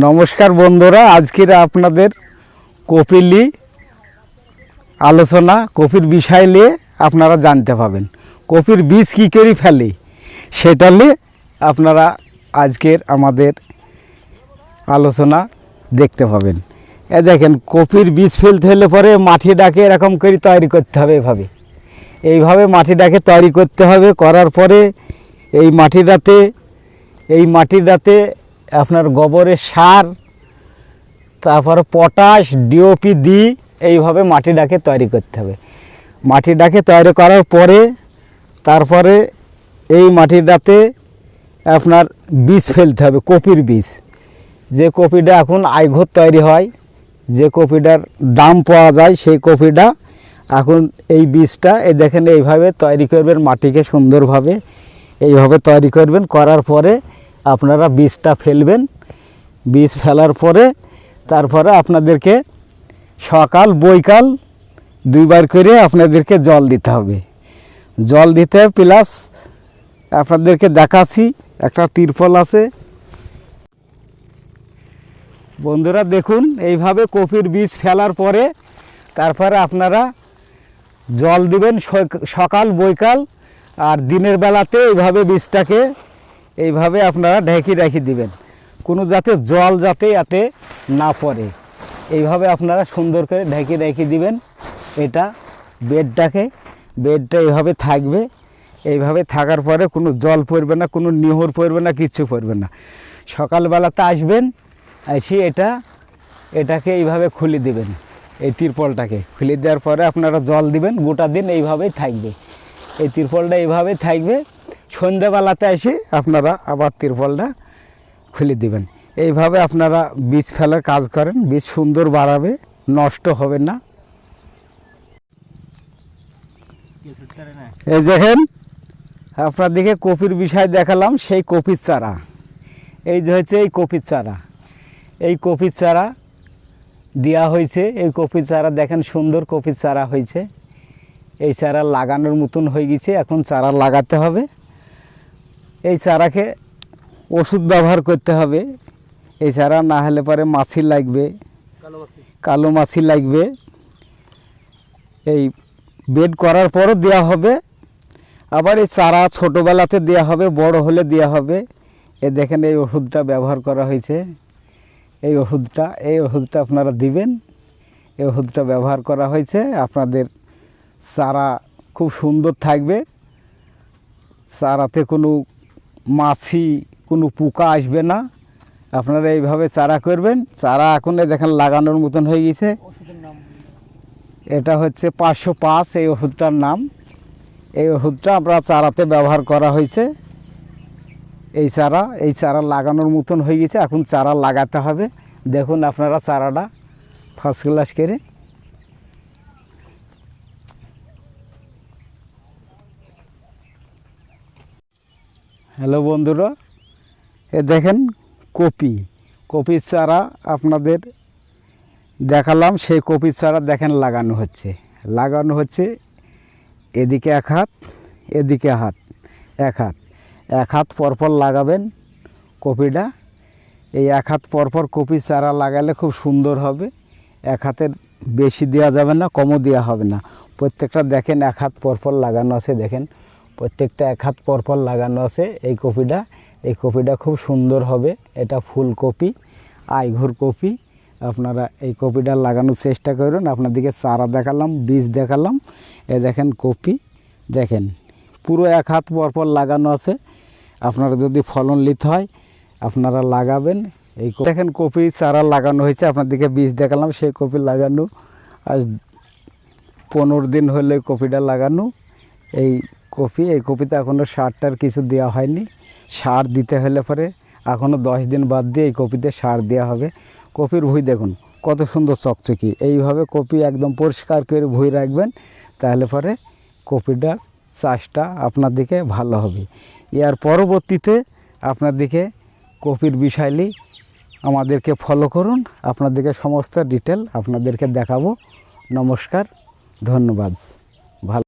নমস্কার বন্ধুরা, আজকের আপনাদের কপিলি আলোচনা কপির বিষয় নিয়ে আপনারা জানতে পাবেন। কপির বীজ কী করে ফেলে সেটা নিয়ে আপনারা আজকের আমাদের আলোচনা দেখতে পাবেন। দেখেন, কপির বীজ ফেলতে হলে পরে মাটিটাকে এরকম করে তৈরি করতে হবে। এইভাবে মাটিটাকে তৈরি করতে হবে। করার পরে এই মাটিটাতে আপনার গোবরের সার, তারপরে পটাশ, ডিওপি দিয়ে এইভাবে মাটিটাকে তৈরি করতে হবে। মাটিটাকে তৈরি করার পরে তারপরে এই মাটিটাতে আপনার বীজ ফেলতে হবে, কপির বীজ। যে কপিটা এখন আইঘর তৈরি হয়, যে কপিটার দাম পাওয়া যায়, সেই কপিটা এখন এই বীজটা দেখেন এইভাবে তৈরি করবেন। মাটিকে সুন্দরভাবে এইভাবে তৈরি করবেন। করার পরে আপনারা বীজটা ফেলবেন। বীজ ফেলার পরে তারপরে আপনাদেরকে সকাল বৈকাল দুইবার করে আপনাদেরকে জল দিতে হবে। জল দিতে প্লাস আপনাদেরকে দেখাচ্ছি, একটা তিরপল আছে। বন্ধুরা দেখুন, এইভাবে কপির বীজ ফেলার পরে তারপরে আপনারা জল দিবেন সকাল বৈকাল। আর দিনের বেলাতে এইভাবে বীজটাকে এইভাবে আপনারা ঢেকে রেখে দিবেন, কোনো যাতে জল যাতে এতে না পড়ে। এইভাবে আপনারা সুন্দর করে ঢেকে রেখে দিবেন। এটা বেডটা এইভাবে থাকবে। এইভাবে থাকার পরে কোনো জল পড়বে না, কোনো নিহর পড়বে না, কিচ্ছু পড়বে না। সকালবেলাতে আসবেন, এসে এটাকে এইভাবে খুলে দিবেন। এই তিরপলটাকে খুলে দেওয়ার পরে আপনারা জল দিবেন। গোটা দিন এইভাবেই থাকবে, এই তিরপলটা এইভাবেই থাকবে। সন্ধ্যাবেলাতে এসে আপনারা আবার তিরপলটা খুলে দিবেন। এইভাবে আপনারা বীজ ফেলার কাজ করেন, বীজ সুন্দর বাড়াবে, নষ্ট হবে না। এই দেখেন, আপনাদেরকে কপির বিষয় দেখালাম, সেই কপির চারা। এই যে হচ্ছে এই কপির চারা, এই কপির চারা দেওয়া হয়েছে। এই কপির চারা দেখেন, সুন্দর কপির চারা হয়েছে। এই চারা লাগানোর মতন হয়ে গেছে, এখন চারা লাগাতে হবে। এই চারাকে ওষুধ ব্যবহার করতে হবে। এই চারা না হলে পরে মাছি লাগবে, কালো মাছি লাগবে। এই বেড করার পরও দেওয়া হবে। আবার এই চারা ছোটোবেলাতে দেওয়া হবে, বড় হলে দেওয়া হবে। এ দেখেন, এই ওষুধটা ব্যবহার করা হয়েছে। এই ওষুধটা আপনারা দিবেন। এই ওষুধটা ব্যবহার করা হয়েছে। আপনাদের চারা খুব সুন্দর থাকবে। চারাতে কোনো মাছি, কোনো পোকা আসবে না। আপনারা এইভাবে চারা করবেন। চারা এখন দেখেন লাগানোর মতন হয়ে গেছে। এটা হচ্ছে 505, এই ওষুধটার নাম। এই ওষুধটা আমরা চারাতে ব্যবহার করা হয়েছে। এই চারা লাগানোর মতন হয়ে গেছে। এখন চারা লাগাতে হবে। দেখুন আপনারা চারাটা ফার্স্ট ক্লাস করে। হ্যালো বন্ধুরা, এ দেখেন কপির চারা আপনাদের দেখালাম। সেই কপির চারা দেখেন লাগানো হচ্ছে। এদিকে এক হাত, এদিকে এক হাত পরপর লাগাবেন কপিটা। এই এক হাত পরপর কপির চারা লাগালে খুব সুন্দর হবে। এক হাতের বেশি দেওয়া যাবে না, কমও দেওয়া হবে না। প্রত্যেকটা দেখেন এক হাত পরপর লাগানো আছে। দেখেন, প্রত্যেকটা এক হাত পরপর লাগানো আছে। এই কপিটা খুব সুন্দর হবে। এটা ফুলকপি, আইঘর কপি। আপনারা এই কপিটা লাগানোর চেষ্টা করুন। আপনাদেরকে চারা দেখালাম, বীজ দেখালাম। এ দেখেন কপি, দেখেন পুরো এক হাত পরপর লাগানো আছে। আপনারা যদি ফলন নিতে হয় আপনারা লাগাবেন। এই দেখেন কপি চারা লাগানো হয়েছে। আপনাদেরকে বীজ দেখালাম, সেই কপি লাগানো আজ 15 দিন হলে কপিটা লাগানো। এই কপিতে এখনও সারটার কিছু দেওয়া হয়নি। সার দিতে হলে পরে এখনও 10 দিন বাদ দিয়ে এই কপিতে সার দেওয়া হবে। কপির ভুঁই দেখুন কত সুন্দর চকচকি। এইভাবে কপি একদম পরিষ্কার করে ভুঁই রাখবেন, তাহলে পরে কপিটার চাষটা আপনাদেরকে ভালো হবে। এর পরবর্তীতে আপনাদেরকে কপির বিষয় নিয়ে আমাদেরকে ফলো করুন। আপনাদেরকে সমস্ত ডিটেল আপনাদেরকে দেখাবো। নমস্কার, ধন্যবাদ।